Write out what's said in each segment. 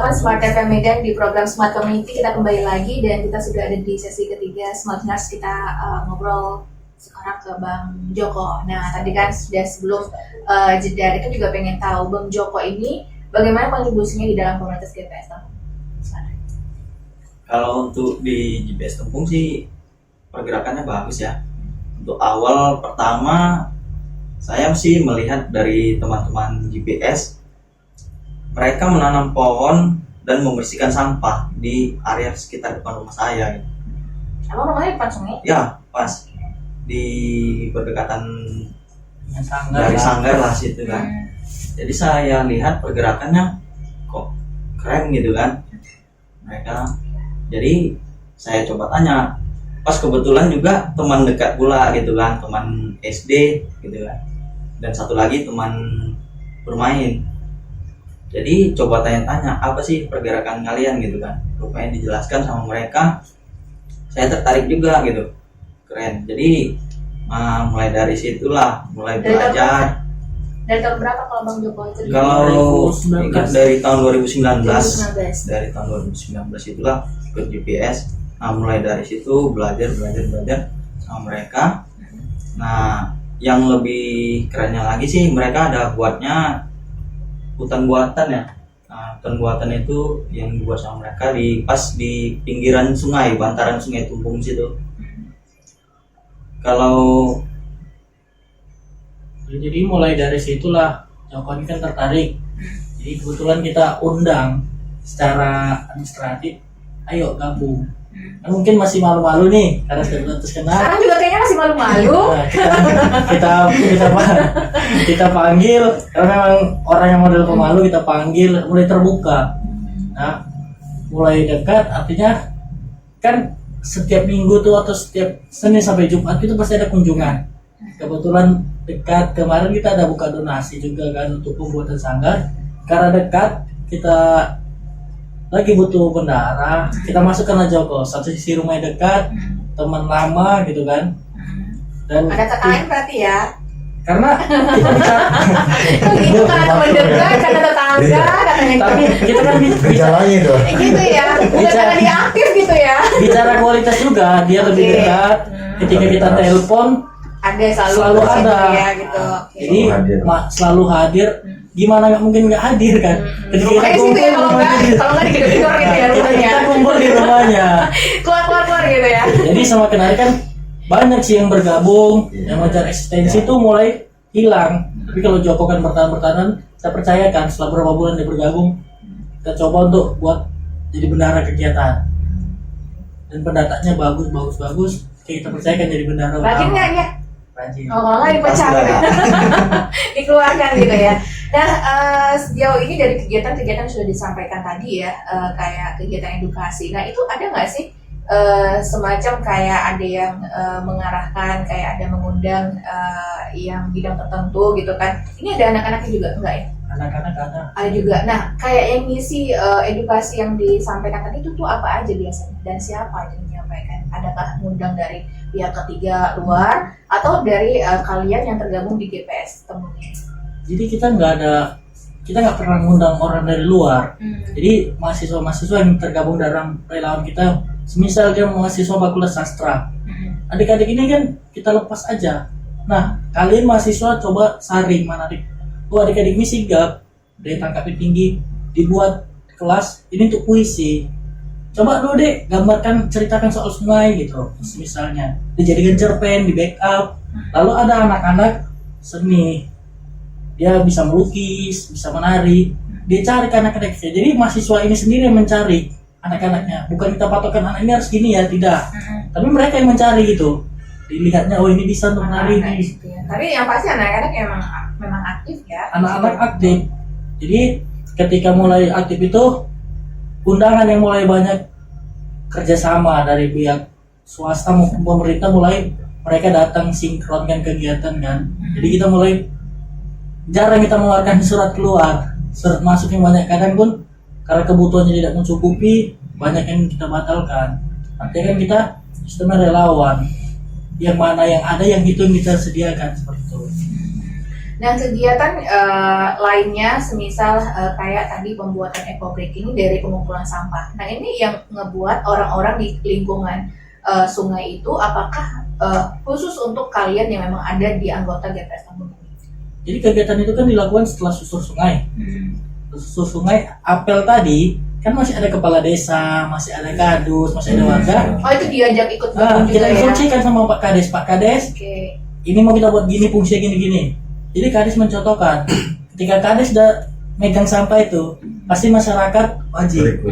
teman-teman Smart FM Medan di program Smart Community. Kita kembali lagi dan kita sudah ada di sesi ketiga Smart Nurse. Kita ngobrol sekarang ke Bang Joko. Nah tadi kan sudah sebelum jeda kita juga pengen tahu Bang Joko ini bagaimana kontribusinya di dalam komunitas GPS Tempung. Kalau untuk di GPS Tempung sih pergerakannya bagus ya. Untuk awal pertama saya sih melihat dari teman-teman GPS, mereka menanam pohon dan membersihkan sampah di area sekitar depan rumah saya. Emang rumahnya depan sungai? Ya, pas di berdekatan dari sanggar lah situ kan. Jadi saya lihat pergerakannya kok keren gitu kan mereka. Jadi saya coba tanya, pas kebetulan juga teman dekat pula gitu kan, teman SD gitu kan, dan satu lagi teman bermain. Jadi coba tanya-tanya apa sih pergerakan kalian gitu kan, rupanya dijelaskan sama mereka. Saya tertarik juga gitu, keren. Jadi mulai dari situlah mulai belajar. Dari tahun berapa kalau Bang Joko itu? Kalau dari tahun 2019. 2019. Dari tahun 2019 itulah ikut GPS. Nah mulai dari situ belajar sama mereka. Nah yang lebih kerennya lagi sih mereka ada buatnya hutan buatan ya. Nah, hutan buatan itu yang dibuat sama mereka pas di pinggiran sungai, bantaran Sungai Tumpung situ. Kalau jadi mulai dari situlah Joko ini kan tertarik. Jadi kebetulan kita undang secara administratif, ayo gabung. Nah, mungkin masih malu-malu nih karena sudah terkenal. Sekarang juga kayaknya masih malu-malu. Nah, kita panggil karena memang orang yang model pemalu, kita panggil mulai terbuka. Nah, mulai dekat artinya kan setiap minggu tuh atau setiap Senin sampai Jumat itu pasti ada kunjungan. Kebetulan dekat kemarin kita ada buka donasi juga kan untuk pembuatan sanggar. Karena dekat kita lagi butuh bendara, kita masukkan aja kok. Satu sisi rumahnya dekat, teman lama gitu kan. Dan ada TKN berarti ya? Karena kita bicara gitu karena teman dekat, karena tetangga, katanya tapi kita kan Gejalanya itu. gitu ya, bukan karena dia aktif gitu ya. Bicara kualitas juga, dia lebih dekat. Ketika kita telepon ada selalu ada ya, gitu. Jadi selalu hadir. Gimana nggak mungkin nggak hadir kan? Ketika kita kumpul ya, kalau nggak di gedung-gedung gitu ya rumahnya. Kita kumpul di rumahnya. keluar gitu ya. Jadi semakin hari kan banyak sih yang bergabung, yang mengejar eksistensi itu mulai hilang. Tapi kalau Joko kan bertahan, saya percayakan setelah beberapa bulan dia bergabung, kita coba untuk buat jadi bendahara kegiatan. Dan pendatanya bagus. Kita percayakan jadi bendahara. Rajin nggak ya? Rajin. Oh, kalau nggak dipecah gitu. Dikeluarkan gitu ya. Nah, sejauh ini dari kegiatan-kegiatan sudah disampaikan tadi ya, kayak kegiatan edukasi. Nah, itu ada nggak sih semacam kayak ada yang mengarahkan, kayak ada mengundang yang bidang tertentu gitu kan? Ini ada anak-anaknya juga enggak ya? Anak-anak ada juga. Nah, kayak yang ngisi edukasi yang disampaikan tadi itu tuh apa aja biasanya dan siapa yang menyampaikan? Adakah mengundang dari pihak ketiga luar atau dari kalian yang tergabung di GPS Tempung? Jadi kita nggak pernah mengundang orang dari luar. Jadi mahasiswa-mahasiswa yang tergabung dalam relawan kita, semisal dia mahasiswa fakultas sastra, adik-adik ini kan kita lepas aja. Nah, kalian mahasiswa coba saring mana adik-adik ini sigap, dari tangkapin tinggi, dibuat kelas ini untuk puisi. Coba dulu deh gambarkan, ceritakan soal sungai gitu, misalnya dijadikan cerpen, di backup. Lalu ada anak-anak seni, dia bisa melukis, bisa menari, dia cari ke anak-anaknya. Jadi mahasiswa ini sendiri yang mencari anak-anaknya, bukan kita patokan anak ini harus gini ya, tidak. Tapi mereka yang mencari gitu, dilihatnya oh ini bisa untuk menari nih. Ya. Tapi yang pasti anak-anak memang aktif ya. Anak-anak aktif. Jadi ketika mulai aktif itu undangan yang mulai banyak, kerjasama dari pihak swasta maupun pemerintah, mulai mereka datang sinkronkan kegiatan kan. Jadi kita mulai jarang kita mengeluarkan surat keluar, surat masuk yang banyak. Kadang pun karena kebutuhannya tidak mencukupi, banyak yang kita batalkan. Artinya kan kita sistemnya relawan, yang mana yang ada yang itu yang kita sediakan seperti itu. Nah, kegiatan lainnya semisal kayak tadi pembuatan eco break ini dari pengumpulan sampah. Nah, ini yang ngebuat orang-orang di lingkungan sungai itu apakah khusus untuk kalian yang memang ada di anggota GPS Tambun? Jadi kegiatan itu kan dilakukan setelah susur sungai. Susur sungai, apel tadi kan masih ada kepala desa, masih ada kadus, masih ada warga. Oh, itu diajak ikut Nah, gabung kita juga ya? instruksikan sama Pak Kades, Oke. ini mau kita buat gini, fungsinya gini-gini. Jadi Kades mencontohkan, ketika Kades udah megang sampah itu, pasti masyarakat wajib.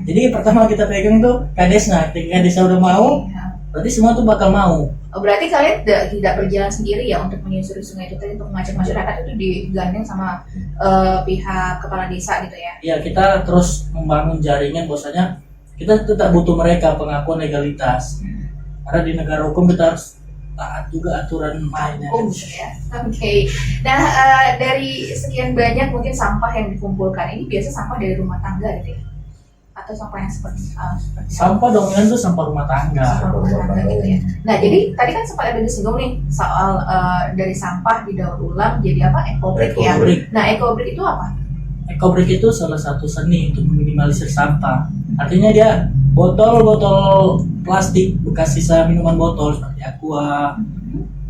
Jadi pertama kita pegang tuh Kadesnya, ketika Kadesnya udah mau, berarti semua tuh bakal mau. Oh, berarti kalian tidak berjalan sendiri ya untuk menyusuri sungai itu tadi, untuk mengajak masyarakat itu digandeng sama pihak kepala desa gitu ya? Ya, kita terus membangun jaringan, bahwasanya kita tetap butuh mereka pengakuan legalitas. Karena di negara hukum kita harus taat juga aturan mainnya. Ya. Oke. Nah, dari sekian banyak mungkin sampah yang dikumpulkan ini biasa sampah dari rumah tangga gitu ya? Atau sampah yang seperti Sampah dominan tuh sampah rumah tangga. sampah rumah tangga gitu ya. Nah, jadi tadi kan sempat ada disinggung nih soal dari sampah didaur ulang jadi apa? Eco break ya. Eco-break. Nah, eco break itu apa? Eco break itu salah satu seni untuk meminimalisir sampah. Artinya dia botol-botol plastik bekas sisa minuman botol seperti aqua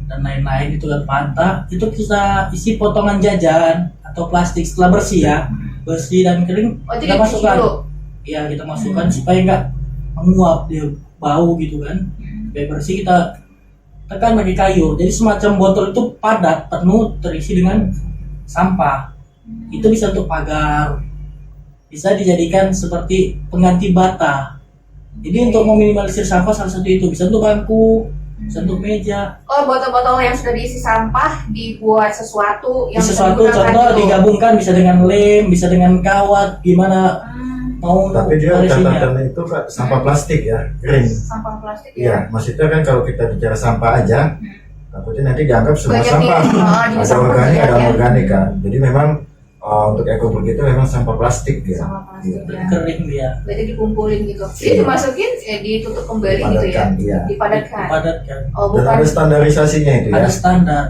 dan lain-lain itu kan Fanta, itu kita isi potongan jajan atau plastik setelah bersih ya, bersih dan kering, Oh, kita jadi masukkan. dulu. Ya, kita masukkan supaya nggak menguap, dia bau gitu kan. Supaya bersih, kita tekan pakai kayu. Jadi semacam botol itu padat, penuh, terisi dengan sampah. Itu bisa untuk pagar, bisa dijadikan seperti pengganti bata. Jadi untuk meminimalisir sampah salah satu itu, bisa untuk bangku, bisa untuk meja. Oh, botol-botol yang sudah diisi sampah dibuat sesuatu yang bisa Sesuatu digunakan contoh gitu. digabungkan, bisa dengan lem, bisa dengan kawat, gimana mau Tapi dia isinya. catatannya itu Kak, sampah plastik ya, kering. Sampah plastik ya. Iya, maksudnya kan kalau kita bicara sampah aja, takutnya nanti dianggap semua Banyak sampah. nih, jenis Ada sampah organik, juga ada ya. organik kan. Jadi memang untuk eco break itu memang sampah plastik ya. Sampah plastik Iya. ya. Kering dia, Berarti dikumpulin gitu. Jadi Iya. dimasukin, ditutup kembali gitu ya. Dipadatkan, iya. Dipadatkan. padat kan. Oh, Dan bukan. ada standarisasinya itu ya. Ada standar,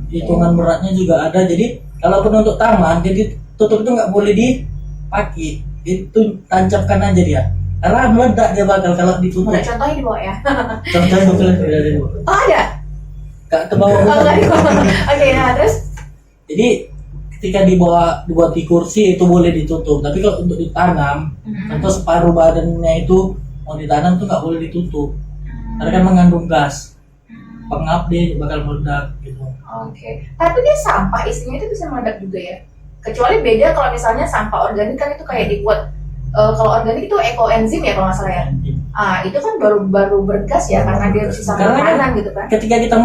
hitungan beratnya juga ada. Jadi kalaupun untuk taman, jadi tutup itu nggak boleh dipakai, itu tancapkan aja dia, karena meledak dia bakal kalau ditutup. Boleh contohnya di bawah ya. Contohnya betul tidak ada dulu, Oh, ada. nggak ke bawah. Oh, nggak di bawah. Oke, nah terus Jadi ketika dibuat di kursi itu boleh ditutup, tapi kalau untuk ditanam, contoh separuh badannya itu mau ditanam tuh nggak boleh ditutup, karena kan mengandung gas, pengap dia bakal meledak gitu. Oke. Tapi dia sampah isinya itu bisa meledak juga ya. Kecuali beda kalau misalnya sampah organik kan itu kayak dibuat kalau organik itu ekoenzim ya kalau nggak salah ya. Itu kan baru bergas ya karena dia sisa Karena kan makanan gitu kan. Ketika kita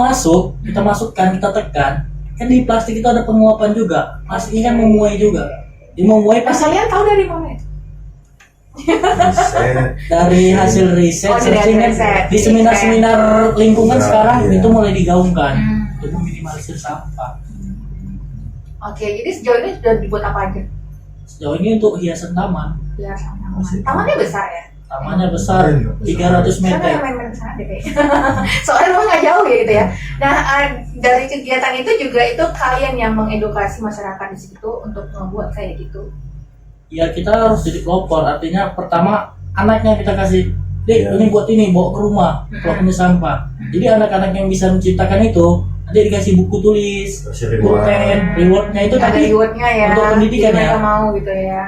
masukkan, kita tekan, kan di plastik itu ada penguapan juga. Plastiknya kan memuai juga. Dia memuai Nah, pasti kalian tahu dari mana itu? Saya dari hasil riset, Oh, dari searching kan, riset. di seminar-seminar lingkungan Iya, sekarang iya. itu mulai digaungkan untuk meminimalisir sampah. Oke, jadi sejauh ini sudah dibuat apa aja? Sejauh ini untuk hiasan taman, Ya, sama. Tamannya besar ya. tamannya besar, 300 Sana meter. main-main ke sana deh kayaknya. Soalnya rumah nggak jauh ya gitu ya. Nah, dari kegiatan itu juga itu kalian yang mengedukasi masyarakat di situ untuk membuat kayak gitu. Ya kita harus jadi pelopor, artinya pertama anaknya kita kasih, Dek, Iya. ini buat ini, bawa ke rumah, kalau punya sampah. Jadi anak-anak yang bisa menciptakan itu, nanti dikasih buku tulis, kasih reward. pulpen, rewardnya itu Ada tadi rewardnya ya. untuk pendidikan jadi mereka ya. mau gitu ya.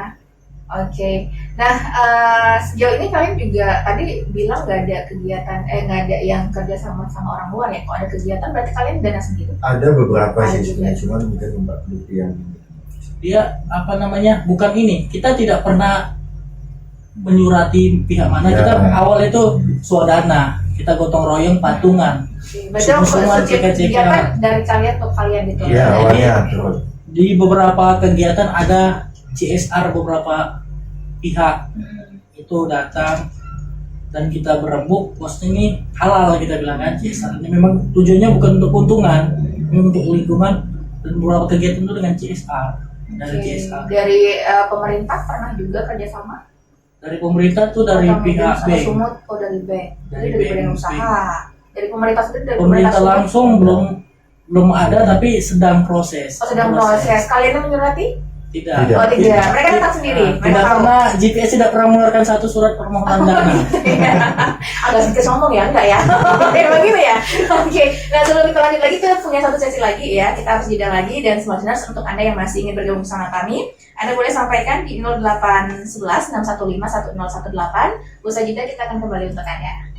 Oke. Nah, sejauh ini kalian juga tadi bilang nggak ada kegiatan, nggak ada yang kerja sama orang luar ya. Kalau ada kegiatan berarti kalian dana sendiri. Ada beberapa Ada sih juga. sebenarnya, cuman mungkin Mbak Lutfi yang Dia apa namanya, bukan ini, kita tidak pernah menyurati pihak mana. Ya. Kita awal itu swadana, kita gotong royong patungan. Oke. Berarti Semua setiap cek-cekan. kegiatan dari kalian untuk kalian gitu. Iya, awalnya terus. Di beberapa kegiatan ada CSR, beberapa pihak itu datang dan kita berembuk, bos ini halal kita bilang kan. CSR ini memang tujuannya bukan untuk keuntungan, ini untuk lingkungan, dan beberapa kegiatan itu dengan CSR. Dari Oke. CSR, Dari pemerintah pernah juga kerjasama. dari pemerintah tuh dari Atau mungkin pihak sama bank. Sumut, oh dari bank. Jadi Dari dari badan bank. usaha. Dari pemerintah sendiri dari Pemerintah Sumut. langsung belum belum ada tapi sedang proses. Oh, sedang proses. Kalian yang menyurati? Tidak. Tidak. Oh, tidak. Mereka datang sendiri. Mereka Tidak tahu. pernah, GPS tidak pernah mengeluarkan satu surat permohonan dana. Agak sedikit sombong ya, enggak ya? Emang gitu ya? Oke, nah sebelum kita lanjut lagi, kita punya satu sesi lagi ya. Kita harus jeda lagi, dan semua listeners, untuk Anda yang masih ingin bergabung bersama kami, Anda boleh sampaikan di 0811 615 1018. Usai jeda kita akan kembali untuk Anda.